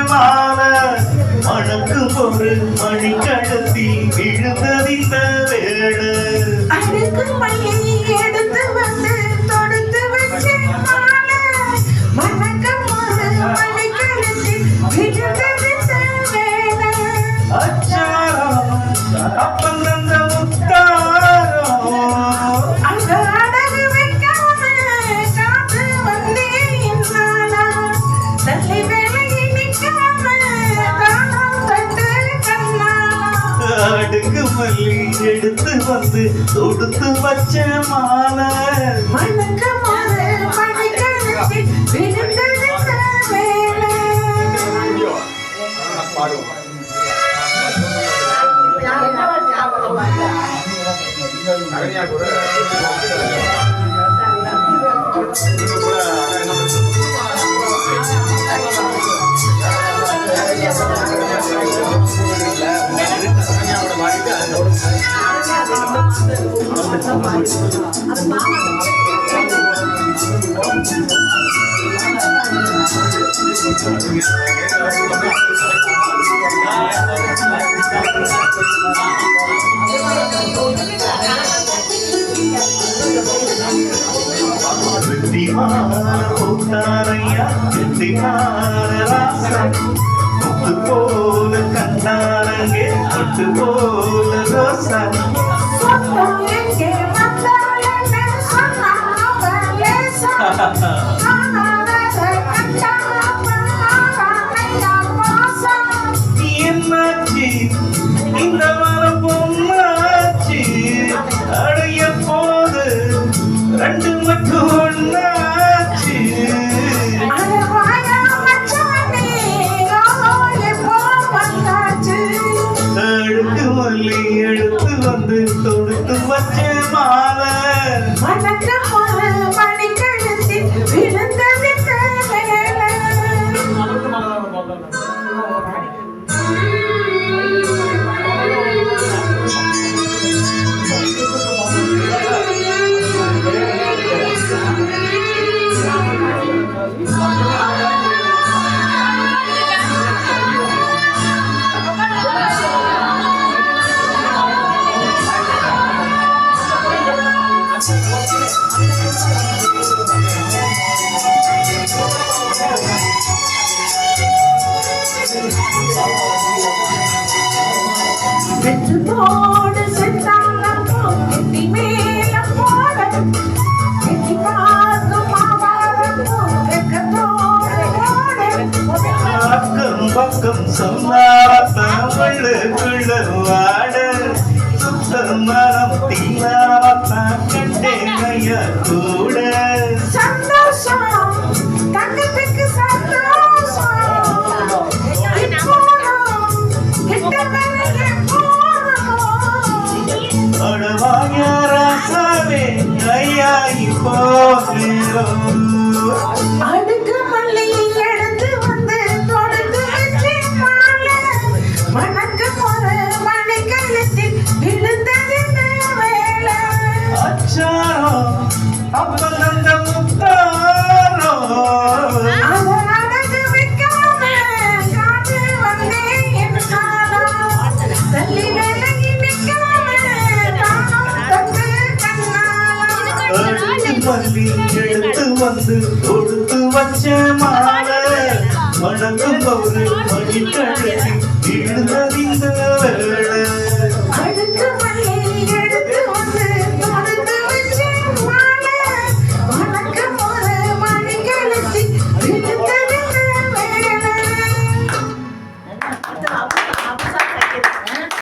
மாலை மணக்கும் ஒரு மணிக்கழுத்தி விழுந்ததிந்த வேடு அடுக்கு மல்லி எடுத்து வந்து தொடுத்து வச்ச மாலை மணக்கும் ஒரு மணிக்கழுத்தி விழுந்ததிந்த வேடு அச்சாரம் அப்பந்தந்த முத்தாரம் அங்க அடகு வைக்காம காத்து வந்தேன் நானா தள்ளி விலகி நிற்காம தானம் கண்டு கண்ணா அடுக்கு மல்லி எடுத்து வந்து தொடுத்து வச்ச மாலை மணக்கும் ஒரு மணிக்கழுத்தி விழுந்ததிந்த வேடு கூட்டாரையா முத்து போல கண்ணாரங்கே முத்து போல ரோசா எங்கே வந்தாலே என்னாச்சு இந்த மரம் பொண்ணாச்சு அடைய போது ரெண்டு மட்டும் ஒண்ணாச்சு அடுக்கு மல்லி எடுத்து வந்து தொடுத்து வச்ச மாலை மணிக்கழுத்தி விழுந்தது வேலை வெற்றுத்தோடு சென்றாலும் கெட்டி மேலம் போட கெட்டி பார்க்கும் மாவாரம் வெக்கத்தோடு ஓட அக்கம் பக்கம் சொன்னாவத்தான் வள்ளுக்குள்ள வாட சுத்த மரம் தீனாவத்தான் கண்டேனைய கூட சந்தோஷம் தங்கத்துக்கு சந்தோஷம் அடவாயாராசாவே ஐயாயி போகிறோம் அடுக்கு மல்லி எடுத்து வந்து தொடுத்து வச்சு மாலை மணக்கும் ஒரு மணிக்கழுத்தில் விழுந்தது வேலை அச்சாரம் அப்பந்தந்த முத்தாரம் அடகு வைக்காம காத்து வந்தேன் நானா தள்ளி விலகி நிற்காம தானம் தந்து கண்ணா மல்லி எடுத்து வந்து தொடுத்து வச்ச மாலை மணக்கும் ஒரு மணி கழுதி விழுந்ததிந்த வேளை